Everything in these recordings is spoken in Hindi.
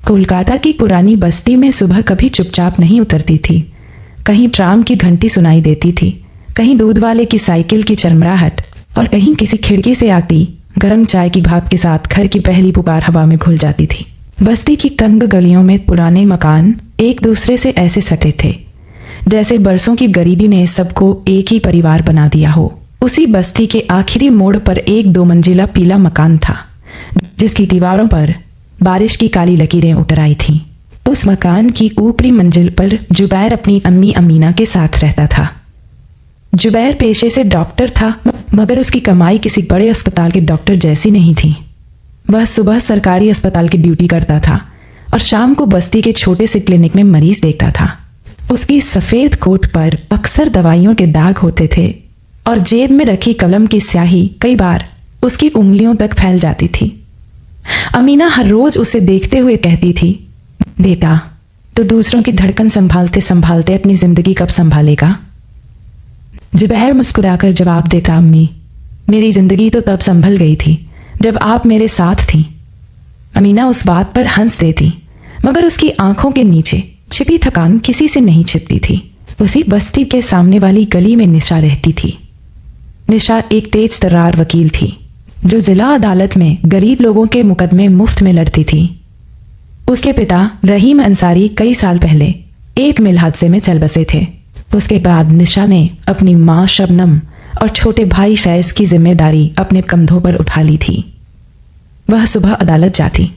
कोलकाता की पुरानी बस्ती में सुबह कभी चुपचाप नहीं उतरती थी। कहीं ट्राम की घंटी सुनाई देती थी, कहीं दूध वाले की साइकिल की चरमराहट, और कहीं किसी खिड़की से आती गर्म चाय की भाप के साथ घर की पहली पुकार हवा में घुल जाती थी। बस्ती की तंग गलियों में पुराने मकान एक दूसरे से ऐसे सटे थे जैसे बरसों की गरीबी ने सबको एक ही परिवार बना दिया हो। उसी बस्ती के आखिरी मोड़ पर एक 2 मंजिला पीला मकान था जिसकी दीवारों पर बारिश की काली लकीरें उतर आई थीं। उस मकान की ऊपरी मंजिल पर जुबैर अपनी अम्मी अमीना के साथ रहता था। जुबैर पेशे से डॉक्टर था, मगर उसकी कमाई किसी बड़े अस्पताल के डॉक्टर जैसी नहीं थी। वह सुबह सरकारी अस्पताल की ड्यूटी करता था और शाम को बस्ती के छोटे से क्लिनिक में मरीज देखता था। उसकी सफ़ेद कोट पर अक्सर दवाइयों के दाग होते थे और जेब में रखी कलम की स्याही कई बार उसकी उंगलियों तक फैल जाती थी। अमीना हर रोज उसे देखते हुए कहती थी, बेटा, तो दूसरों की धड़कन संभालते संभालते अपनी जिंदगी कब संभालेगा? जुबैर मुस्कुराकर जवाब देता, अम्मी, मेरी जिंदगी तो तब संभल गई थी जब आप मेरे साथ थीं। अमीना उस बात पर हंस देती, मगर उसकी आंखों के नीचे छिपी थकान किसी से नहीं छिपती थी। उसी बस्ती के सामने वाली गली में निशा रहती थी। निशा एक तेज तर्रार वकील थी जो जिला अदालत में गरीब लोगों के मुकदमे मुफ्त में लड़ती थी। उसके पिता रहीम अंसारी कई साल पहले एक मिल हादसे में चल बसे थे। उसके बाद निशा ने अपनी माँ शबनम और छोटे भाई फैज की जिम्मेदारी अपने कंधों पर उठा ली थी। वह सुबह अदालत जाती,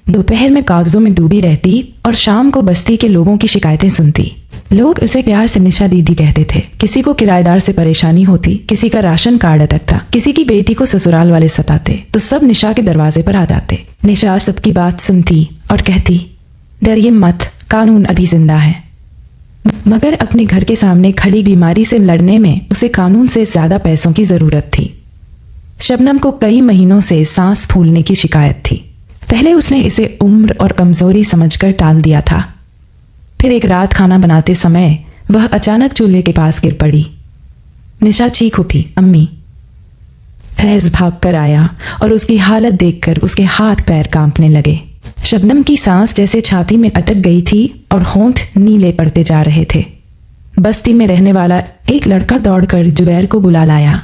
दोपहर में कागजों में डूबी रहती और शाम को बस्ती के लोगों की शिकायतें सुनती। लोग उसे प्यार से निशा दीदी कहते थे। किसी को किराएदार से परेशानी होती, किसी का राशन कार्ड अटकता, किसी की बेटी को ससुराल वाले सताते, तो सब निशा के दरवाजे पर आ जाते। निशा सबकी बात सुनती और कहती, डरिए मत, कानून अभी जिंदा है। मगर अपने घर के सामने खड़ी बीमारी से लड़ने में उसे कानून से ज्यादा पैसों की जरूरत थी। शबनम को कई महीनों से सांस फूलने की शिकायत थी। पहले उसने इसे उम्र और कमजोरी समझकर टाल दिया था। फिर एक रात खाना बनाते समय वह अचानक चूल्हे के पास गिर पड़ी। निशा चीख उठी, अम्मी। फैज भाग कर आया और उसकी हालत देखकर उसके हाथ पैर कांपने लगे। शबनम की सांस जैसे छाती में अटक गई थी और होंठ नीले पड़ते जा रहे थे। बस्ती में रहने वाला एक लड़का दौड़कर जुबैर को बुला लाया।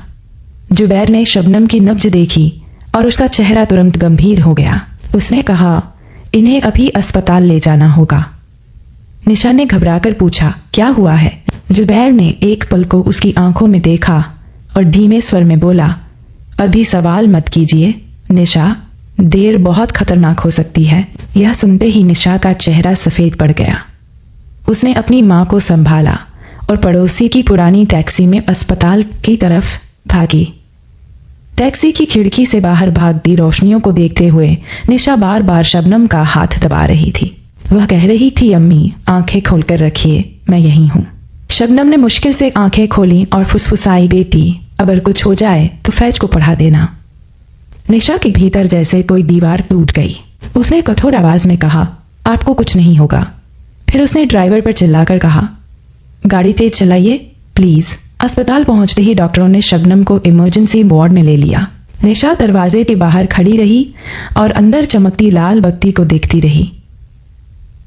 जुबैर ने शबनम की नब्ज देखी और उसका चेहरा तुरंत गंभीर हो गया। उसने कहा, इन्हें अभी अस्पताल ले जाना होगा। निशा ने घबराकर पूछा, क्या हुआ है? जुबैर ने एक पल को उसकी आंखों में देखा और धीमे स्वर में बोला, अभी सवाल मत कीजिए निशा, देर बहुत खतरनाक हो सकती है। यह सुनते ही निशा का चेहरा सफेद पड़ गया। उसने अपनी माँ को संभाला और पड़ोसी की पुरानी टैक्सी में अस्पताल की तरफ भागी। टैक्सी की खिड़की से बाहर भागती रोशनियों को देखते हुए निशा बार बार शबनम का हाथ दबा रही थी। वह कह रही थी, अम्मी, आंखें खोलकर रखिए, मैं यहीं हूँ। शबनम ने मुश्किल से आंखें खोली और फुसफुसाई, बेटी, अगर कुछ हो जाए तो फैज को पढ़ा देना। निशा के भीतर जैसे कोई दीवार टूट गई। उसने कठोर आवाज में कहा, आपको कुछ नहीं होगा। फिर उसने ड्राइवर पर चिल्लाकर कहा, गाड़ी तेज चलाइए प्लीज। अस्पताल पहुंचते ही डॉक्टरों ने शबनम को इमरजेंसी वार्ड में ले लिया। निशा दरवाजे के बाहर खड़ी रही और अंदर चमकती लाल बत्ती को देखती रही।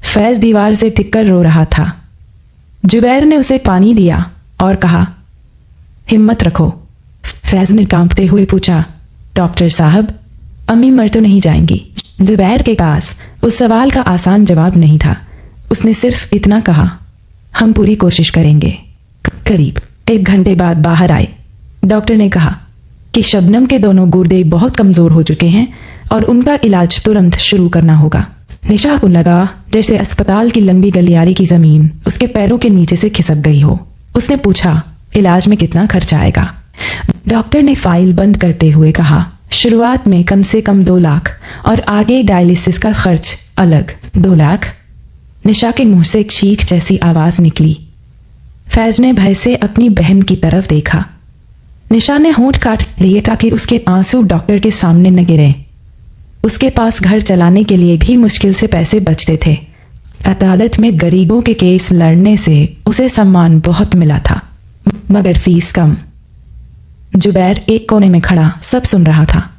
फैज दीवार से टिककर रो रहा था। जुबैर ने उसे पानी दिया और कहा, हिम्मत रखो। फैज ने कांपते हुए पूछा, डॉक्टर साहब, अम्मी मर तो नहीं जाएंगी? जुबैर के पास उस सवाल का आसान जवाब नहीं था। उसने सिर्फ इतना कहा, हम पूरी कोशिश करेंगे। करीब 1 घंटे बाद बाहर आए। डॉक्टर ने कहा कि शबनम के दोनों गुर्दे बहुत कमजोर हो चुके हैं और उनका इलाज तुरंत शुरू करना होगा। निशा को लगा जैसे अस्पताल की लंबी गलियारी की जमीन उसके पैरों के नीचे से खिसक गई हो। उसने पूछा, इलाज में कितना खर्च आएगा? डॉक्टर ने फाइल बंद करते हुए कहा, शुरुआत में कम से कम 2 लाख और आगे डायलिसिस का खर्च अलग। 2 लाख? निशा के मुंह से एक चीख जैसी आवाज निकली। फैज ने भय से अपनी बहन की तरफ देखा। निशा ने होंठ काट लिए ताकि उसके आंसू डॉक्टर के सामने न गिरे। उसके पास घर चलाने के लिए भी मुश्किल से पैसे बचते थे। अदालत में गरीबों के केस लड़ने से उसे सम्मान बहुत मिला था, मगर फीस कम। जुबैर एक कोने में खड़ा सब सुन रहा था।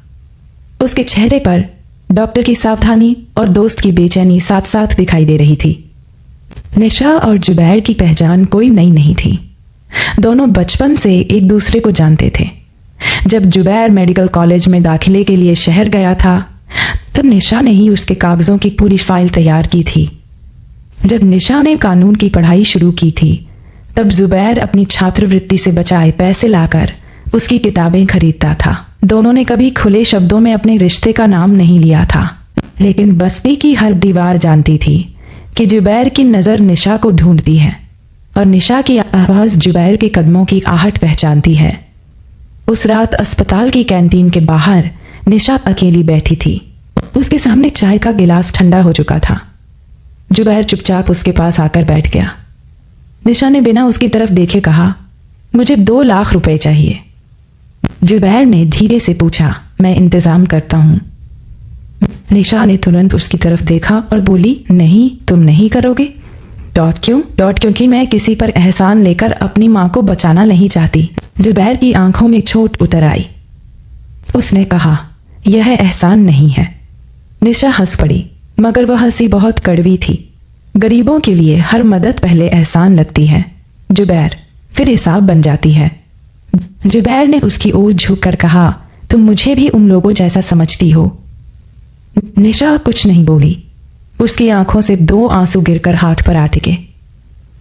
उसके चेहरे पर डॉक्टर की सावधानी और दोस्त की बेचैनी साथ साथ दिखाई दे रही थी। निशा और जुबैर की पहचान कोई नई नहीं थी। दोनों बचपन से एक दूसरे को जानते थे। जब जुबैर मेडिकल कॉलेज में दाखिले के लिए शहर गया था, तब निशा ने ही उसके कागजों की पूरी फाइल तैयार की थी। जब निशा ने कानून की पढ़ाई शुरू की थी, तब जुबैर अपनी छात्रवृत्ति से बचाए पैसे लाकर उसकी किताबें खरीदता था। दोनों ने कभी खुले शब्दों में अपने रिश्ते का नाम नहीं लिया था, लेकिन बस्ती की हर दीवार जानती थी कि जुबैर की नज़र निशा को ढूंढती है और निशा की आवाज़ जुबैर के कदमों की आहट पहचानती है। उस रात अस्पताल की कैंटीन के बाहर निशा अकेली बैठी थी। उसके सामने चाय का गिलास ठंडा हो चुका था। जुबैर चुपचाप उसके पास आकर बैठ गया। निशा ने बिना उसकी तरफ देखे कहा, मुझे 2 लाख रुपए चाहिए। जुबैर ने धीरे से पूछा, मैं इंतजाम करता हूं। निशा ने तुरंत उसकी तरफ देखा और बोली, नहीं, तुम नहीं करोगे। क्यों? क्योंकि मैं किसी पर एहसान लेकर अपनी मां को बचाना नहीं चाहती। जुबैर की आंखों में चोट उतर आई। उसने कहा, यह एहसान नहीं है। निशा हंस पड़ी, मगर वह हंसी बहुत कड़वी थी। गरीबों के लिए हर मदद पहले एहसान लगती है जुबैर, फिर हिसाब बन जाती है। जुबैर ने उसकी ओर झुककर कहा, तुम मुझे भी उन लोगों जैसा समझती हो। निशा कुछ नहीं बोली। उसकी आंखों से 2 आंसू गिरकर हाथ पर आ टिके।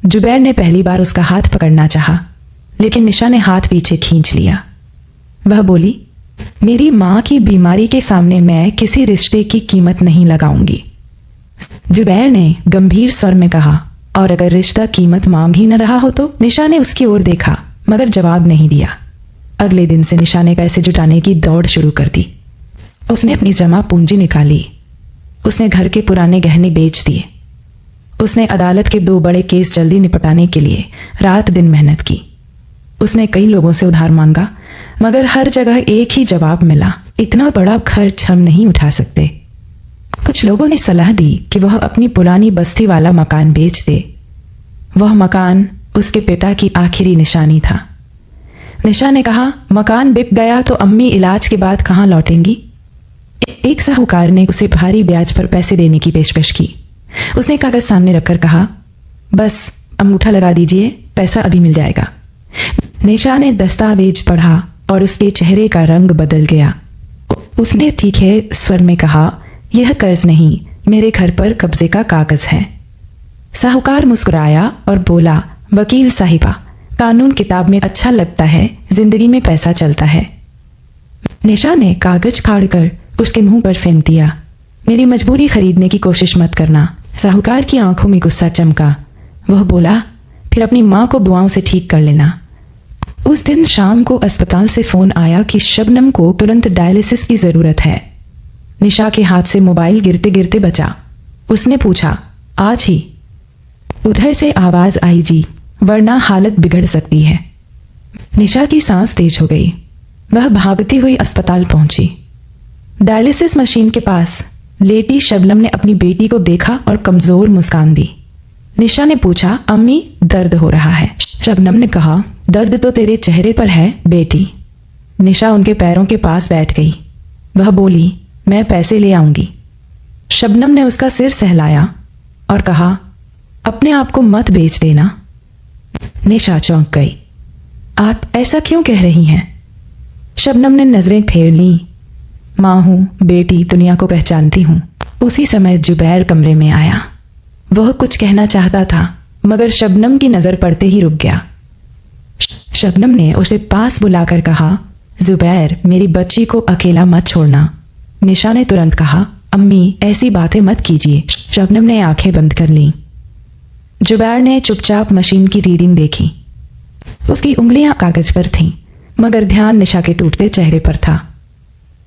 जुबैर ने पहली बार उसका हाथ पकड़ना चाहा, लेकिन निशा ने हाथ पीछे खींच लिया। वह बोली, मेरी मां की बीमारी के सामने मैं किसी रिश्ते की कीमत नहीं लगाऊंगी। जुबैर ने गंभीर स्वर में कहा, और अगर रिश्ता कीमत मांग ही न रहा हो तो? निशा ने उसकी ओर देखा, मगर जवाब नहीं दिया। अगले दिन से निशा ने पैसे जुटाने की दौड़ शुरू कर दी। उसने अपनी जमा पूंजी निकाली। उसने घर के पुराने गहने बेच दिए। उसने अदालत के 2 बड़े केस जल्दी निपटाने के लिए रात दिन मेहनत की। उसने कई लोगों से उधार मांगा, मगर हर जगह एक ही जवाब मिला, इतना बड़ा खर्च हम नहीं उठा सकते। कुछ लोगों ने सलाह दी कि वह अपनी पुरानी बस्ती वाला मकान बेच दे। वह मकान उसके पिता की आखिरी निशानी था। निशा ने कहा, मकान बिक गया तो अम्मी इलाज के बाद कहाँ लौटेंगी? एक साहूकार ने उसे भारी ब्याज पर पैसे देने की पेशकश की। उसने कागज सामने रखकर कहा, बस अंगूठा लगा दीजिए, पैसा अभी मिल जाएगा। निशा ने दस्तावेज पढ़ा और उसके चेहरे का रंग बदल गया। उसने तीखे स्वर में कहा, यह कर्ज नहीं, मेरे घर पर कब्जे का कागज है। साहूकार मुस्कुराया और बोला, वकील साहिबा, कानून किताब में अच्छा लगता है, जिंदगी में पैसा चलता है। निशा ने कागज फाड़कर उसके मुंह पर फेंक दिया। मेरी मजबूरी खरीदने की कोशिश मत करना। साहूकार की आंखों में गुस्सा चमका। वह बोला, फिर अपनी मां को दुआओं से ठीक कर लेना। उस दिन शाम को अस्पताल से फोन आया कि शबनम को तुरंत डायलिसिस की जरूरत है। निशा के हाथ से मोबाइल गिरते गिरते बचा। उसने पूछा, आज ही? उधर से आवाज आई, जी, वरना हालत बिगड़ सकती है। निशा की सांस तेज हो गई। वह भागती हुई अस्पताल पहुंची। डायलिसिस मशीन के पास लेटी शबनम ने अपनी बेटी को देखा और कमजोर मुस्कान दी। निशा ने पूछा, अम्मी, दर्द हो रहा है? शबनम ने कहा, दर्द तो तेरे चेहरे पर है बेटी। निशा उनके पैरों के पास बैठ गई। वह बोली, मैं पैसे ले आऊंगी। शबनम ने उसका सिर सहलाया और कहा, अपने आप को मत बेच देना। निशा चौंक गई। आप ऐसा क्यों कह रही हैं? शबनम ने नजरें फेर ली। मां हूं, बेटी, दुनिया को पहचानती हूं। उसी समय जुबैर कमरे में आया। वह कुछ कहना चाहता था, मगर शबनम की नजर पड़ते ही रुक गया। शबनम ने उसे पास बुलाकर कहा, जुबैर, मेरी बच्ची को अकेला मत छोड़ना। निशा ने तुरंत कहा, अम्मी, ऐसी बातें मत कीजिए। शबनम ने आंखें बंद कर लीं। जुबैर ने चुपचाप मशीन की रीडिंग देखी। उसकी उंगलियां कागज पर थीं, मगर ध्यान निशा के टूटते चेहरे पर था।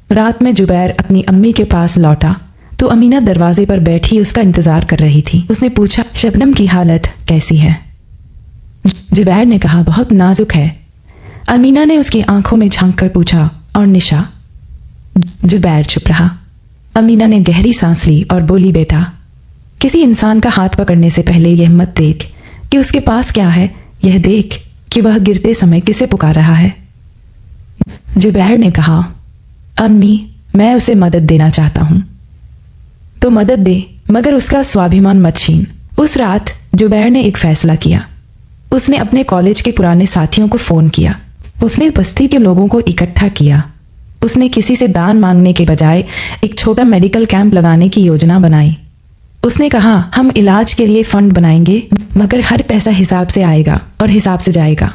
रात में जुबैर अपनी अम्मी के पास लौटा तो अमीना दरवाजे पर बैठी उसका इंतजार कर रही थी। उसने पूछा, शबनम की हालत कैसी है? जुबैर ने कहा, बहुत नाजुक है। अमीना ने उसकी आंखों में झांक कर पूछा, और निशा? जुबैर चुप रहा। अमीना ने गहरी सांस ली और बोली, बेटा, किसी इंसान का हाथ पकड़ने से पहले यह मत देख कि उसके पास क्या है, यह देख कि वह गिरते समय किसे पुकार रहा है। जुबैर ने कहा, अम्मी मैं उसे मदद देना चाहता हूं। तो मदद दे, मगर उसका स्वाभिमान मत छीन। उस रात जुबैर ने एक फैसला किया। उसने अपने कॉलेज के पुराने साथियों को फोन किया। उसने बस्ती के लोगों को इकट्ठा किया। उसने किसी से दान मांगने के बजाय एक छोटा मेडिकल कैंप लगाने की योजना बनाई। उसने कहा, हम इलाज के लिए फंड बनाएंगे, मगर हर पैसा हिसाब से आएगा और हिसाब से जाएगा।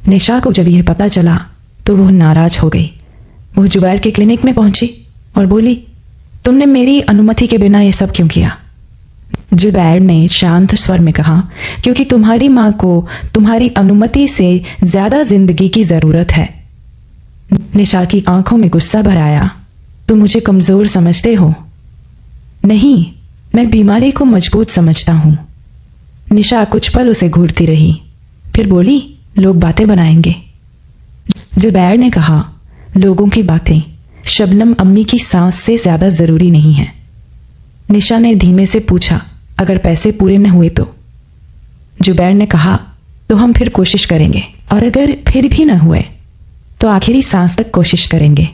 निशा को जब यह पता चला तो वह नाराज हो गई। वह जुबैर के क्लिनिक में पहुंची और बोली, तुमने मेरी अनुमति के बिना यह सब क्यों किया? जुबैर ने शांत स्वर में कहा, क्योंकि तुम्हारी माँ को तुम्हारी अनुमति से ज्यादा जिंदगी की जरूरत है। निशा की आंखों में गुस्सा भर आया। तुम मुझे कमजोर समझते हो? नहीं, मैं बीमारी को मजबूत समझता हूं। निशा कुछ पल उसे घूरती रही, फिर बोली, लोग बातें बनाएंगे। जुबैर ने कहा, लोगों की बातें शबनम अम्मी की सांस से ज्यादा जरूरी नहीं है। निशा ने धीमे से पूछा, अगर पैसे पूरे न हुए तो? जुबैर ने कहा, तो हम फिर कोशिश करेंगे, और अगर फिर भी न हुए तो आखिरी सांस तक कोशिश करेंगे।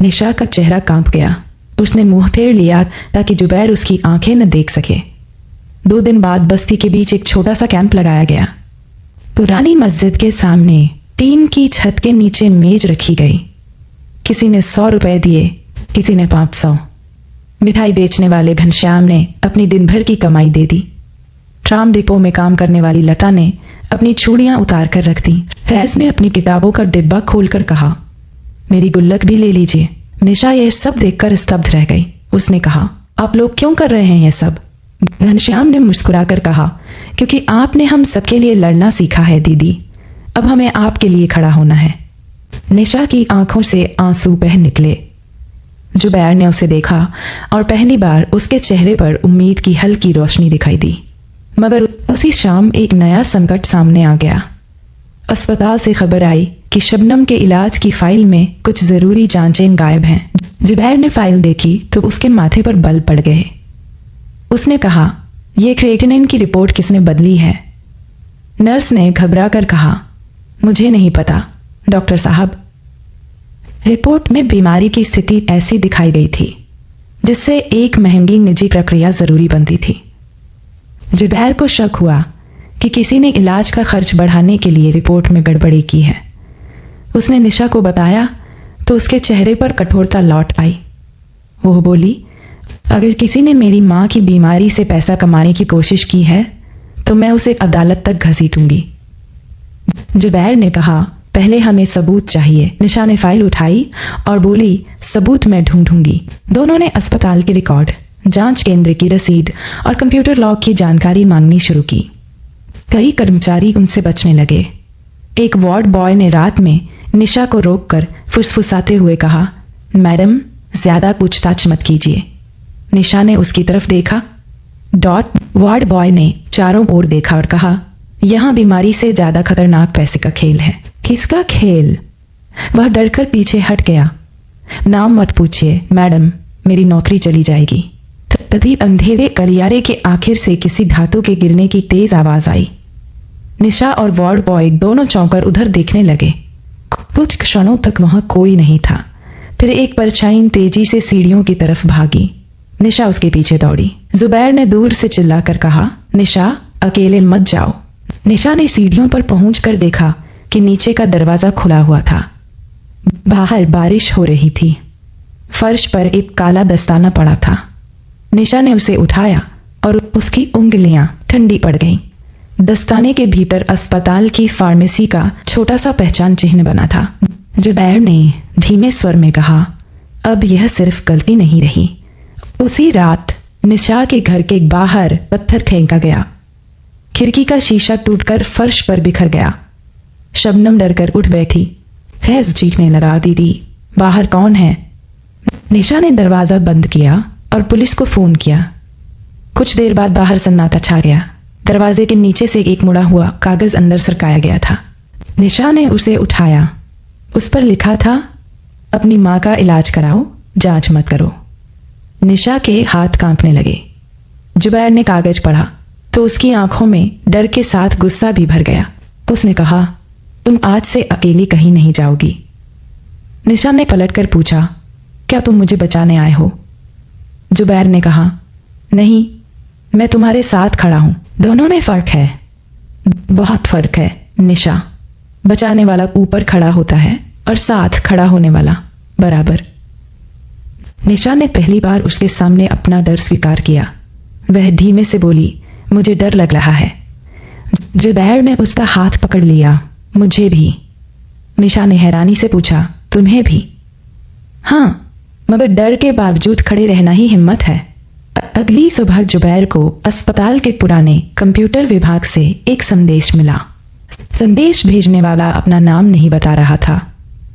निशा का चेहरा कांप गया। उसने मुंह फेर लिया ताकि जुबैर उसकी आंखें न देख सके। 2 दिन बाद बस्ती के बीच एक छोटा सा कैंप लगाया गया। पुरानी मस्जिद के सामने टीन की छत के नीचे मेज रखी गई। किसी ने 100 रुपए दिए, किसी ने 500। मिठाई बेचने वाले घनश्याम ने अपनी दिन भर की कमाई दे दी। ट्राम डिपो में काम करने वाली लता ने अपनी चूड़ियां उतार कर रख दी। फैज ने अपनी किताबों का डिब्बा खोलकर कहा, मेरी गुल्लक भी ले लीजिए। निशा यह सब देखकर स्तब्ध रह गई। उसने कहा, आप लोग क्यों कर रहे हैं ये सब? घनश्याम ने मुस्कुराकर कहा, क्योंकि आपने हम सबके लिए लड़ना सीखा है दीदी, अब हमें आपके लिए खड़ा होना है। निशा की आंखों से आंसू बह निकले। जुबैर ने उसे देखा और पहली बार उसके चेहरे पर उम्मीद की हल्की रोशनी दिखाई दी। मगर उसी शाम एक नया संकट सामने आ गया। अस्पताल से खबर आई कि शबनम के इलाज की फाइल में कुछ जरूरी जांचें गायब हैं। जुबैर ने फाइल देखी तो उसके माथे पर बल पड़ गए। उसने कहा, यह क्रिएटिनिन की रिपोर्ट किसने बदली है? नर्स ने घबरा कर कहा, मुझे नहीं पता डॉक्टर साहब। रिपोर्ट में बीमारी की स्थिति ऐसी दिखाई गई थी जिससे एक महंगी निजी प्रक्रिया जरूरी बनती थी। जुबैर को शक हुआ कि किसी ने इलाज का खर्च बढ़ाने के लिए रिपोर्ट में गड़बड़ी की है। उसने निशा को बताया तो उसके चेहरे पर कठोरता लौट आई। वो बोली, अगर किसी ने मेरी माँ की बीमारी से पैसा कमाने की कोशिश की है तो मैं उसे अदालत तक घसीटूंगी। जुबैर ने कहा, पहले हमें सबूत चाहिए। निशा ने फाइल उठाई और बोली, सबूत मैं ढूंढूंगी। दोनों ने अस्पताल के रिकॉर्ड, जांच केंद्र की रसीद और कंप्यूटर लॉग की जानकारी मांगनी शुरू की। कई कर्मचारी उनसे बचने लगे। एक वार्ड बॉय ने रात में निशा को रोककर फुसफुसाते हुए कहा, मैडम ज्यादा पूछताछ मत कीजिए। निशा ने उसकी तरफ देखा। वार्ड बॉय ने चारों ओर देखा और कहा, यहां बीमारी से ज्यादा खतरनाक पैसे का खेल है। किसका खेल? वह डरकर पीछे हट गया। नाम मत पूछिए मैडम, मेरी नौकरी चली जाएगी। तभी अंधेरे गलियारे के आखिर से किसी धातु के गिरने की तेज आवाज आई। निशा और वार्ड बॉय दोनों चौंकर उधर देखने लगे। कुछ क्षणों तक वहां कोई नहीं था। फिर एक परछाई तेजी से सीढ़ियों की तरफ भागी। निशा उसके पीछे दौड़ी। जुबैर ने दूर से चिल्लाकर कहा, निशा अकेले मत जाओ। निशा ने सीढ़ियों पर पहुंचकर देखा कि नीचे का दरवाजा खुला हुआ था। बाहर बारिश हो रही थी। फर्श पर एक काला दस्ताना पड़ा था। निशा ने उसे उठाया और उसकी उंगलियां ठंडी पड़ गईं। दस्ताने के भीतर अस्पताल की फार्मेसी का छोटा सा पहचान चिन्ह बना था। जुबैर ने धीमे स्वर में कहा, अब यह सिर्फ गलती नहीं रही। उसी रात निशा के घर के बाहर पत्थर फेंका गया। खिड़की का शीशा टूटकर फर्श पर बिखर गया। शबनम डरकर उठ बैठी। फैज चीखने लगा, दीदी बाहर कौन है? निशा ने दरवाजा बंद किया और पुलिस को फोन किया। कुछ देर बाद बाहर सन्नाटा छा गया। दरवाजे के नीचे से एक मुड़ा हुआ कागज अंदर सरकाया गया था। निशा ने उसे उठाया। उस पर लिखा था, अपनी माँ का इलाज कराओ, जांच मत करो। निशा के हाथ कांपने लगे। जुबैर ने कागज पढ़ा तो उसकी आंखों में डर के साथ गुस्सा भी भर गया। उसने कहा, तुम आज से अकेली कहीं नहीं जाओगी। निशा ने पलटकर पूछा, क्या तुम मुझे बचाने आए हो? जुबैर ने कहा, नहीं, मैं तुम्हारे साथ खड़ा हूं। दोनों में फर्क है, बहुत फर्क है निशा। बचाने वाला ऊपर खड़ा होता है और साथ खड़ा होने वाला बराबर। निशा ने पहली बार उसके सामने अपना डर स्वीकार किया। वह धीमे से बोली, मुझे डर लग रहा है। जुबैर ने उसका हाथ पकड़ लिया। मुझे भी। निशा ने हैरानी से पूछा, तुम्हें भी? हाँ, मगर डर के बावजूद खड़े रहना ही हिम्मत है। अगली सुबह जुबैर को अस्पताल के पुराने कंप्यूटर विभाग से एक संदेश मिला। संदेश भेजने वाला अपना नाम नहीं बता रहा था।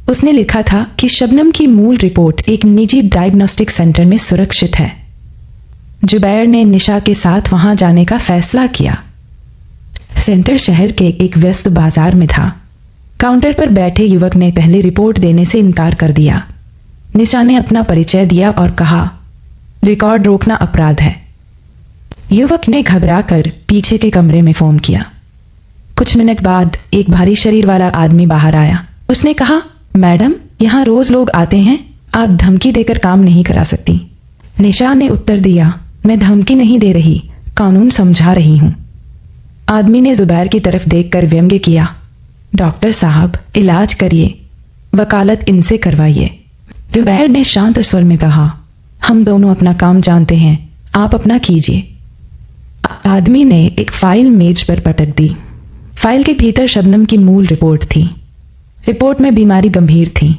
उसने लिखा था कि शबनम की मूल रिपोर्ट एक निजी डायग्नोस्टिक सेंटर में सुरक्षित है। जुबैर ने निशा के साथ वहां जाने का फैसला किया। सेंटर शहर के एक व्यस्त बाजार में था। काउंटर पर बैठे युवक ने पहले रिपोर्ट देने से इनकार कर दिया। निशा ने अपना परिचय दिया और कहा, रिकॉर्ड रोकना अपराध है। युवक ने घबराकर पीछे के कमरे में फोन किया। कुछ मिनट बाद एक भारी शरीर वाला आदमी बाहर आया। उसने कहा, मैडम, यहाँ रोज लोग आते हैं, आप धमकी देकर काम नहीं करा सकती। निशा ने उत्तर दिया, मैं धमकी नहीं दे रही, कानून समझा रही हूं। आदमी ने जुबैर की तरफ देखकर व्यंग्य किया, डॉक्टर साहब, इलाज करिए, वकालत इनसे करवाइए। जुबैर ने शांत स्वर में कहा, हम दोनों अपना काम जानते हैं, आप अपना कीजिए। आदमी ने एक फाइल मेज पर पटक दी। फाइल के भीतर शबनम की मूल रिपोर्ट थी। रिपोर्ट में बीमारी गंभीर थी,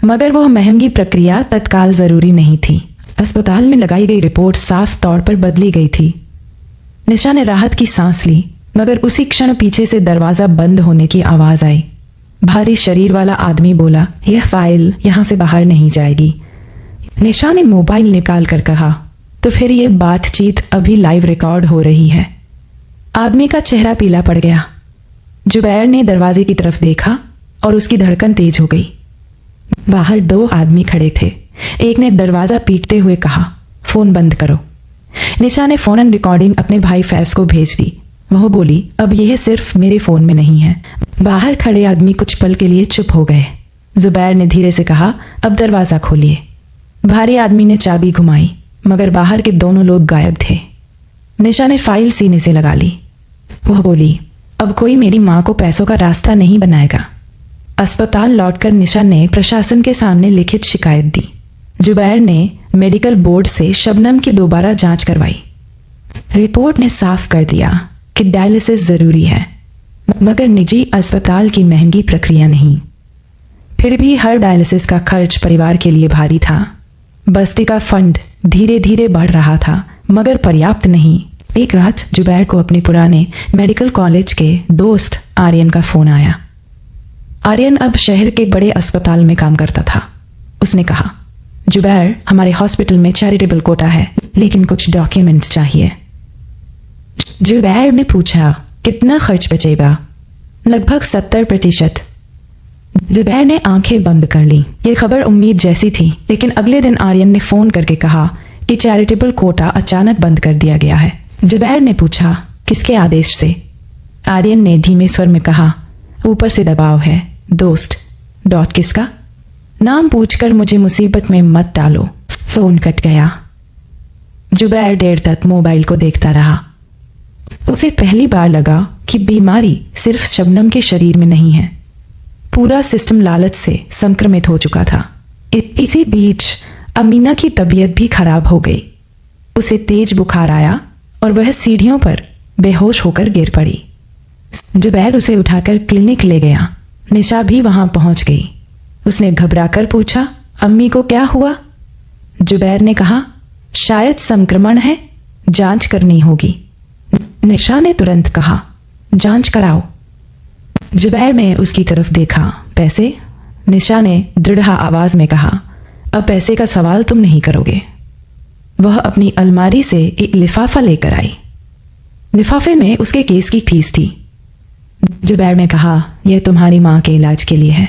मगर वह महंगी प्रक्रिया तत्काल जरूरी नहीं थी। अस्पताल में लगाई गई रिपोर्ट साफ तौर पर बदली गई थी। निशा ने राहत की सांस ली, मगर उसी क्षण पीछे से दरवाजा बंद होने की आवाज आई। भारी शरीर वाला आदमी बोला, यह फाइल यहां से बाहर नहीं जाएगी। निशा ने मोबाइल निकाल कर कहा, तो फिर यह बातचीत अभी लाइव रिकॉर्ड हो रही है। आदमी का चेहरा पीला पड़ गया। जुबैर ने दरवाजे की तरफ देखा और उसकी धड़कन तेज हो गई। बाहर दो आदमी खड़े थे। एक ने दरवाजा पीटते हुए कहा, फोन बंद करो। निशा ने फौरन रिकॉर्डिंग अपने भाई फैज को भेज दी। वह बोली, अब यह सिर्फ मेरे फोन में नहीं है। बाहर खड़े आदमी कुछ पल के लिए चुप हो गए। जुबैर ने धीरे से कहा, अब दरवाजा खोलिए। भारी आदमी ने चाबी घुमाई, मगर बाहर के दोनों लोग गायब थे। निशा ने फाइल सीने से लगा ली। वह बोली, अब कोई मेरी मां को पैसों का रास्ता नहीं बनाएगा। अस्पताल लौटकर निशा ने प्रशासन के सामने लिखित शिकायत दी। जुबैर ने मेडिकल बोर्ड से शबनम की दोबारा जांच करवाई। रिपोर्ट ने साफ कर दिया कि डायलिसिस जरूरी है, मगर निजी अस्पताल की महंगी प्रक्रिया नहीं। फिर भी हर डायलिसिस का खर्च परिवार के लिए भारी था। बस्ती का फंड धीरे धीरे बढ़ रहा था, मगर पर्याप्त नहीं। एक रात जुबैर को अपने पुराने मेडिकल कॉलेज के दोस्त आर्यन का फोन आया। आर्यन अब शहर के बड़े अस्पताल में काम करता था। उसने कहा, जुबैर, हमारे हॉस्पिटल में चैरिटेबल कोटा है, लेकिन कुछ डॉक्यूमेंट्स चाहिए। जुबैर ने पूछा, कितना खर्च बचेगा? लगभग 70%। जुबैर ने आंखें बंद कर ली। यह खबर उम्मीद जैसी थी, लेकिन अगले दिन आर्यन ने फोन करके कहा कि चैरिटेबल कोटा अचानक बंद कर दिया गया है। जुबैर ने पूछा, किसके आदेश से? आर्यन ने धीमे स्वर में कहा, ऊपर से दबाव है, दोस्त। डॉट किसका? नाम पूछकर मुझे मुसीबत में मत डालो। फोन कट गया। जुबैर देर तक मोबाइल को देखता रहा। उसे पहली बार लगा कि बीमारी सिर्फ शबनम के शरीर में नहीं है, पूरा सिस्टम लालच से संक्रमित हो चुका था। इसी बीच अमीना की तबीयत भी खराब हो गई। उसे तेज बुखार आया और वह सीढ़ियों पर बेहोश होकर गिर पड़ी। जुबैर उसे उठाकर क्लिनिक ले गया। निशा भी वहां पहुंच गई। उसने घबराकर पूछा, अम्मी को क्या हुआ? जुबैर ने कहा, शायद संक्रमण है, जांच करनी होगी। निशा ने तुरंत कहा, जांच कराओ। जुबैर ने उसकी तरफ देखा। पैसे? निशा ने दृढ़ आवाज में कहा, अब पैसे का सवाल तुम नहीं करोगे। वह अपनी अलमारी से एक लिफाफा लेकर आई। लिफाफे में उसके केस की फीस थी। जुबैर ने कहा, यह तुम्हारी माँ के इलाज के लिए है।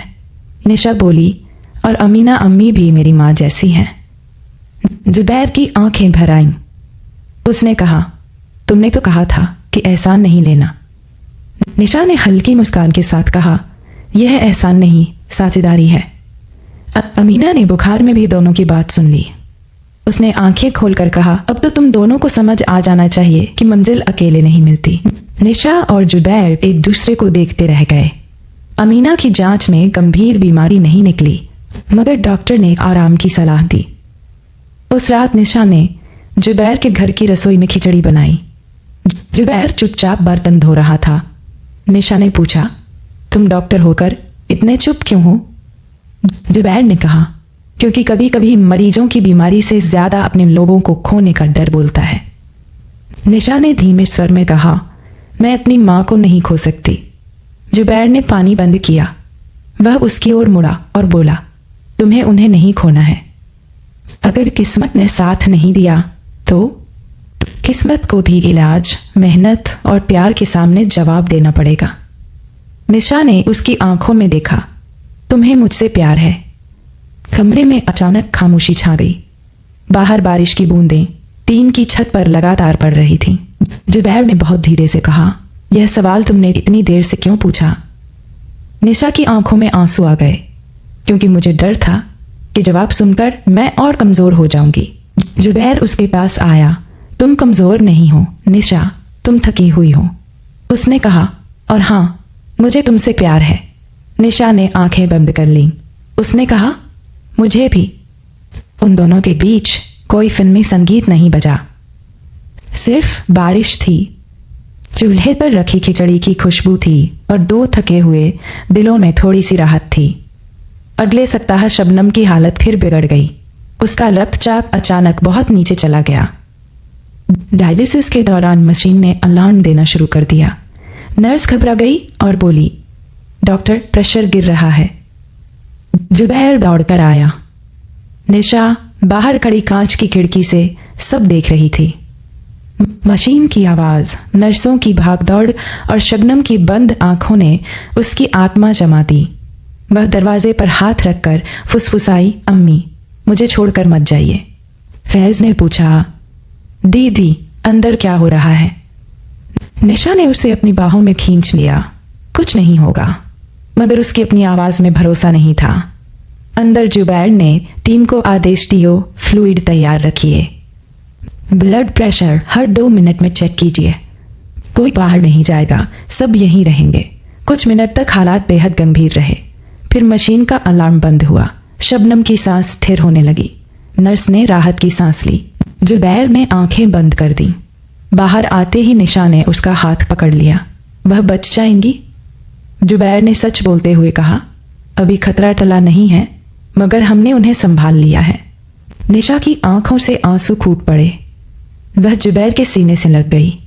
निशा बोली, और अमीना अम्मी भी मेरी माँ जैसी हैं। जुबैर की आंखें भर आईं। उसने कहा, तुमने तो कहा था कि एहसान नहीं लेना। निशा ने हल्की मुस्कान के साथ कहा, यह एहसान नहीं, साझेदारी है। अमीना ने बुखार में भी दोनों की बात सुन ली। उसने आंखें खोलकर कहा, अब तो तुम दोनों को समझ आ जाना चाहिए कि मंजिल अकेले नहीं मिलती। निशा और जुबैर एक दूसरे को देखते रह गए। अमीना की जांच में गंभीर बीमारी नहीं निकली, मगर डॉक्टर ने आराम की सलाह दी। उस रात निशा ने जुबैर के घर की रसोई में खिचड़ी बनाई। जुबैर चुपचाप बर्तन धो रहा था। निशा ने पूछा, तुम डॉक्टर होकर इतने चुप क्यों हो? जुबैर ने कहा, क्योंकि कभी कभी मरीजों की बीमारी से ज्यादा अपने लोगों को खोने का डर बोलता है। निशा ने धीमे स्वर में कहा, मैं अपनी मां को नहीं खो सकती। जुबैर ने पानी बंद किया। वह उसकी ओर मुड़ा और बोला, तुम्हें उन्हें नहीं खोना है। अगर किस्मत ने साथ नहीं दिया तो किस्मत को भी इलाज, मेहनत और प्यार के सामने जवाब देना पड़ेगा। निशा ने उसकी आंखों में देखा, तुम्हें मुझसे प्यार है। कमरे में अचानक खामोशी छा गई। बाहर बारिश की बूंदें टीन की छत पर लगातार पड़ रही थीं। जुबैर ने बहुत धीरे से कहा, यह सवाल तुमने इतनी देर से क्यों पूछा? निशा की आंखों में आंसू आ गए, क्योंकि मुझे डर था कि जवाब सुनकर मैं और कमजोर हो जाऊंगी। जुबैर उसके पास आया। तुम कमजोर नहीं हो निशा, तुम थकी हुई हो, उसने कहा। और हाँ, मुझे तुमसे प्यार है। निशा ने आंखें बंद कर लीं। उसने कहा, मुझे भी। उन दोनों के बीच कोई फिल्मी संगीत नहीं बजा, सिर्फ बारिश थी। चूल्हे पर रखी खिचड़ी की खुशबू थी और दो थके हुए दिलों में थोड़ी सी राहत थी। अगले सप्ताह शबनम की हालत फिर बिगड़ गई। उसका रक्तचाप अचानक बहुत नीचे चला गया। डायलिसिस के दौरान मशीन ने अलार्म देना शुरू कर दिया। नर्स घबरा गई और बोली, डॉक्टर, प्रेशर गिर रहा है। जुबैर दौड़कर आया। निशा बाहर खड़ी कांच की खिड़की से सब देख रही थी। मशीन की आवाज, नर्सों की भागदौड़ और शबनम की बंद आंखों ने उसकी आत्मा जमा दी। वह दरवाजे पर हाथ रखकर फुसफुसाई, अम्मी, मुझे छोड़कर मत जाइए। फैज ने पूछा, दीदी, अंदर क्या हो रहा है? निशा ने उसे अपनी बाहों में खींच लिया। कुछ नहीं होगा, मगर उसकी अपनी आवाज में भरोसा नहीं था। अंदर जुबैर ने टीम को आदेश दिया, फ्लूइड तैयार रखिए, ब्लड प्रेशर हर 2 मिनट में चेक कीजिए। कोई बाहर नहीं जाएगा, सब यहीं रहेंगे। कुछ मिनट तक हालात बेहद गंभीर रहे। फिर मशीन का अलार्म बंद हुआ। शबनम की सांस स्थिर होने लगी। नर्स ने राहत की सांस ली। जुबैर ने आंखें बंद कर दी। बाहर आते ही निशा ने उसका हाथ पकड़ लिया। वह बच जाएंगी? जुबैर ने सच बोलते हुए कहा, अभी खतरा टला नहीं है, मगर हमने उन्हें संभाल लिया है। निशा की आंखों से आंसू फूट पड़े। वह जुबैर के सीने से लग गई।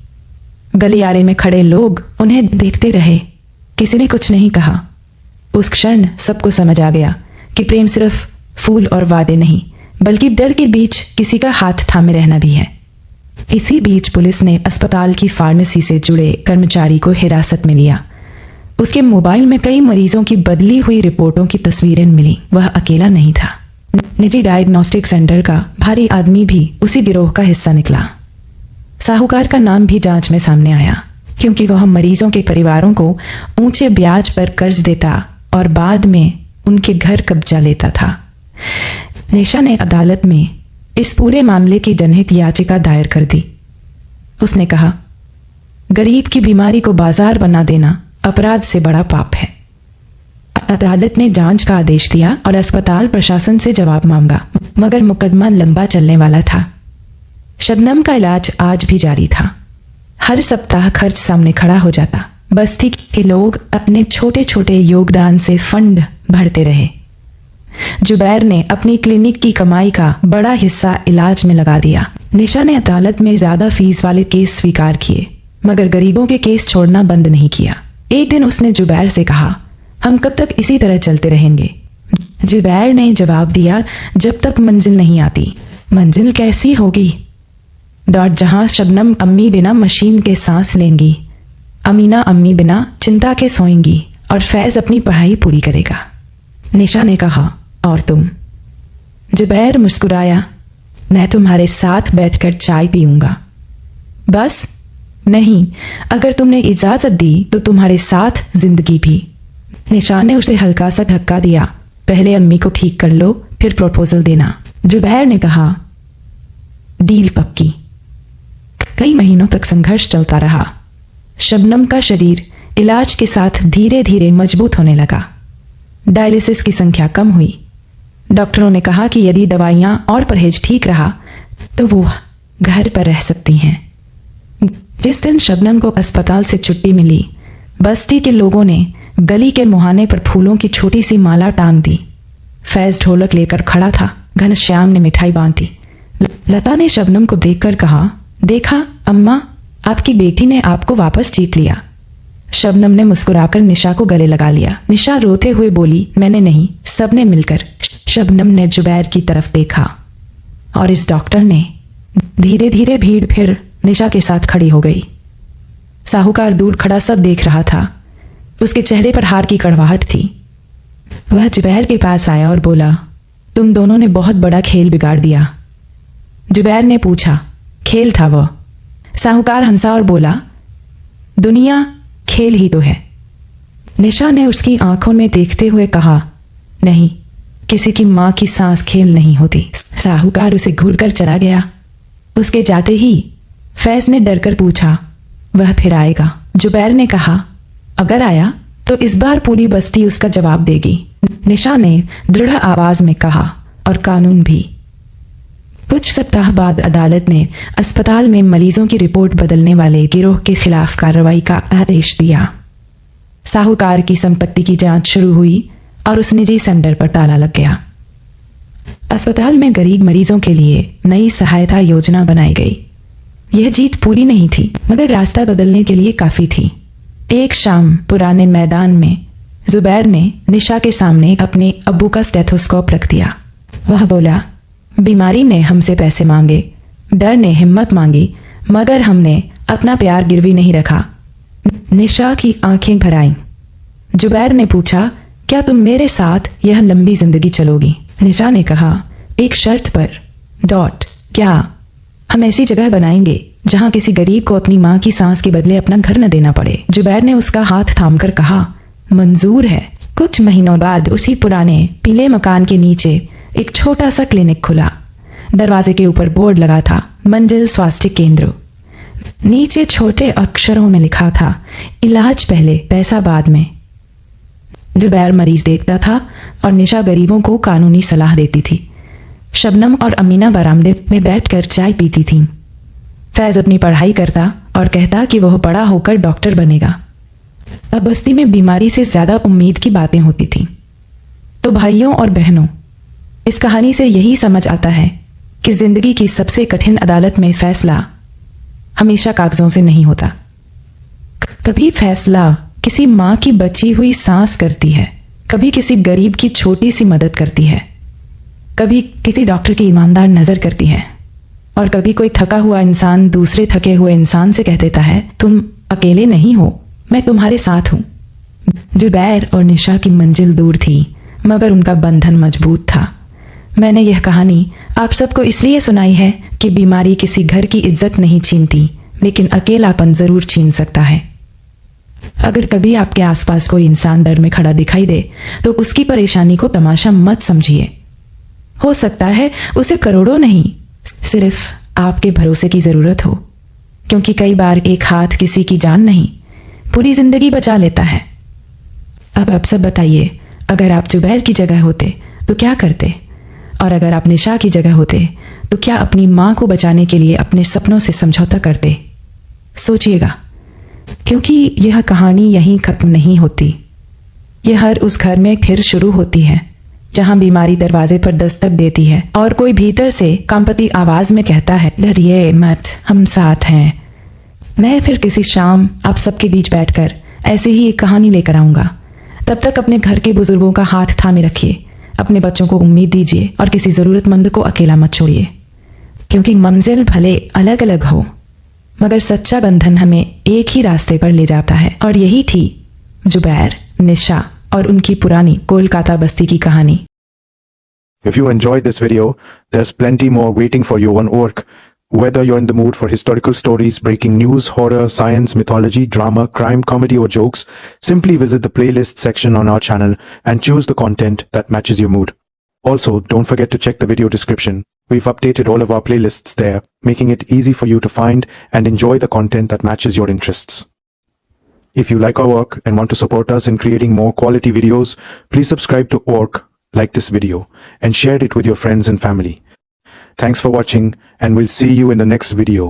गलियारे में खड़े लोग उन्हें देखते रहे। किसी ने कुछ नहीं कहा। उस क्षण सबको समझ आ गया कि प्रेम सिर्फ फूल और वादे नहीं, बल्कि डर के बीच किसी का हाथ थामे रहना भी है। इसी बीच पुलिस ने अस्पताल की फार्मेसी से जुड़े कर्मचारी को हिरासत में लिया। उसके मोबाइल में कई मरीजों की बदली हुई रिपोर्टों की तस्वीरें मिली। वह अकेला नहीं था। निजी डायग्नोस्टिक सेंटर का भारी आदमी भी उसी गिरोह का हिस्सा निकला। साहूकार का नाम भी जांच में सामने आया, क्योंकि वह मरीजों के परिवारों को ऊंचे ब्याज पर कर्ज देता और बाद में उनके घर कब्जा लेता था। निशा ने अदालत में इस पूरे मामले की जनहित याचिका दायर कर दी। उसने कहा, गरीब की बीमारी को बाजार बना देना अपराध से बड़ा पाप है। अदालत ने जांच का आदेश दिया और अस्पताल प्रशासन से जवाब मांगा, मगर मुकदमा लंबा चलने वाला था। शबनम का इलाज आज भी जारी था। हर सप्ताह खर्च सामने खड़ा हो जाता। बस्ती के लोग अपने छोटे छोटे योगदान से फंड भरते रहे। जुबैर ने अपनी क्लिनिक की कमाई का बड़ा हिस्सा इलाज में लगा दिया। निशा ने अदालत में ज्यादा फीस वाले केस स्वीकार किए, मगर गरीबों के केस छोड़ना बंद नहीं किया। एक दिन उसने जुबैर से कहा, हम कब तक इसी तरह चलते रहेंगे? जुबैर ने जवाब दिया, जब तक मंजिल नहीं आती। मंजिल कैसी होगी? जहां शबनम अम्मी बिना मशीन के सांस लेंगी, अमीना अम्मी बिना चिंता के सोएंगी और फैज अपनी पढ़ाई पूरी करेगा। निशा ने कहा, और तुम? जुबैर मुस्कुराया, मैं तुम्हारे साथ बैठकर चाय पीऊंगा। बस? नहीं, अगर तुमने इजाजत दी तो तुम्हारे साथ जिंदगी भी। निशा ने उसे हल्का सा धक्का दिया। पहले अम्मी को ठीक कर लो, फिर प्रपोजल देना। जुबैर ने कहा। डील पक्की। कई महीनों तक संघर्ष चलता रहा। शबनम का शरीर इलाज के साथ धीरे धीरे मजबूत होने लगा। डायलिसिस की संख्या कम हुई। डॉक्टरों ने कहा कि यदि दवाइयां और परहेज ठीक रहा तो वो घर पर रह सकती हैं। जिस दिन शबनम को अस्पताल से छुट्टी मिली, बस्ती के लोगों ने गली के मुहाने पर फूलों की छोटी सी माला टांग दी। फैज ढोलक लेकर खड़ा था। घनश्याम ने मिठाई बांटी। लता ने शबनम को देखकर कहा, देखा अम्मा, आपकी बेटी ने आपको वापस जीत लिया। शबनम ने मुस्कुराकर निशा को गले लगा लिया। निशा रोते हुए बोली, मैंने नहीं, सबने मिलकर। शबनम ने जुबैर की तरफ देखा और इस डॉक्टर ने। धीरे धीरे भीड़ फिर निशा के साथ खड़ी हो गई। साहूकार दूर खड़ा सब देख रहा था। उसके चेहरे पर हार की कड़वाहट थी। वह जुबैर के पास आया और बोला, तुम दोनों ने बहुत बड़ा खेल बिगाड़ दिया। जुबैर ने पूछा, खेल था वह? साहूकार हंसा और बोला, दुनिया खेल ही तो है। निशा ने उसकी आंखों में देखते हुए कहा, नहीं, किसी की मां की सांस खेल नहीं होती। साहूकार उसे घूरकर चला गया। उसके जाते ही फैज ने डरकर पूछा, वह फिर आएगा? जुबैर ने कहा, अगर आया तो इस बार पूरी बस्ती उसका जवाब देगी। निशा ने दृढ़ आवाज में कहा, और कानून भी। कुछ सप्ताह बाद अदालत ने अस्पताल में मरीजों की रिपोर्ट बदलने वाले गिरोह के खिलाफ कार्रवाई का आदेश दिया। साहूकार की संपत्ति की जांच शुरू हुई और उस निजी सेंटर पर ताला लग गया। अस्पताल में गरीब मरीजों के लिए नई सहायता योजना बनाई गई। यह जीत पूरी नहीं थी, मगर रास्ता बदलने के लिए काफी थी। एक शाम पुराने मैदान में जुबैर ने निशा के सामने अपने अब्बू का स्टेथोस्कोप रख दिया। वह बोला, बीमारी ने हमसे पैसे मांगे, डर ने हिम्मत मांगी, मगर हमने अपना प्यार गिरवी नहीं रखा। निशा की आंखें भर आईं। जुबैर ने पूछा, क्या तुम मेरे साथ यह लंबी जिंदगी चलोगी? निशा ने कहा, एक शर्त पर। क्या? हम ऐसी जगह बनाएंगे जहां किसी गरीब को अपनी मां की सांस के बदले अपना घर न देना पड़े। जुबैर ने उसका हाथ थामकर कहा, मंजूर है। कुछ महीनों बाद उसी पुराने पीले मकान के नीचे एक छोटा सा क्लिनिक खुला। दरवाजे के ऊपर बोर्ड लगा था, मंजिल स्वास्थ्य केंद्र। नीचे छोटे अक्षरों में लिखा था, इलाज पहले पैसा बाद में। जुबैर मरीज देखता था और निशा गरीबों को कानूनी सलाह देती थी। शबनम और अमीना बरामदे में बैठकर चाय पीती थीं। फैज अपनी पढ़ाई करता और कहता कि वह बड़ा होकर डॉक्टर बनेगा। अब बस्ती में बीमारी से ज्यादा उम्मीद की बातें होती थीं। तो भाइयों और बहनों, इस कहानी से यही समझ आता है कि जिंदगी की सबसे कठिन अदालत में फैसला हमेशा कागजों से नहीं होता। कभी फैसला किसी मां की बची हुई सांस करती है, कभी किसी गरीब की छोटी सी मदद करती है, कभी किसी डॉक्टर की ईमानदार नजर करती है, और कभी कोई थका हुआ इंसान दूसरे थके हुए इंसान से कह देता है, तुम अकेले नहीं हो, मैं तुम्हारे साथ हूं। जुबैर और निशा की मंजिल दूर थी, मगर उनका बंधन मजबूत था। मैंने यह कहानी आप सबको इसलिए सुनाई है कि बीमारी किसी घर की इज्जत नहीं छीनती, लेकिन अकेलापन जरूर छीन सकता है। अगर कभी आपके आसपास कोई इंसान डर में खड़ा दिखाई दे तो उसकी परेशानी को तमाशा मत समझिए। हो सकता है उसे करोड़ों नहीं, सिर्फ आपके भरोसे की जरूरत हो, क्योंकि कई बार एक हाथ किसी की जान नहीं, पूरी जिंदगी बचा लेता है। अब आप सब बताइए, अगर आप जुबैर की जगह होते तो क्या करते? और अगर आप निशा की जगह होते तो क्या अपनी मां को बचाने के लिए अपने सपनों से समझौता करते? सोचिएगा, क्योंकि यह कहानी यहीं खत्म नहीं होती। यह हर उस घर में फिर शुरू होती है जहां बीमारी दरवाजे पर दस्तक देती है और कोई भीतर से कांपती आवाज में कहता है, डरिए मत, हम साथ हैं। मैं फिर किसी शाम आप सबके बीच बैठकर ऐसी ही एक कहानी लेकर आऊंगा। तब तक अपने घर के बुजुर्गों का हाथ थामे रखिए, अपने बच्चों को उम्मीद दीजिए और किसी जरूरतमंद को अकेला मत छोड़िए, क्योंकि मंजिल भले अलग अलग हो, मगर सच्चा बंधन हमें एक ही रास्ते पर ले जाता है। और यही थी जुबैर, निशा और उनकी पुरानी कोलकाता बस्ती की कहानी। If you enjoyed this video, there's plenty more waiting for you on Orc. Whether you're in the mood for historical stories, breaking news, horror, science, mythology, drama, crime, comedy, or jokes, simply visit the playlist section on our channel and choose the content that matches your mood. Also, don't forget to check the video description. We've updated all of our playlists there, making it easy for you to find and enjoy the content that matches your interests. If you like our work and want to support us in creating more quality videos, please subscribe to Orc, like this video, and share it with your friends and family. Thanks for watching, and we'll see you in the next video.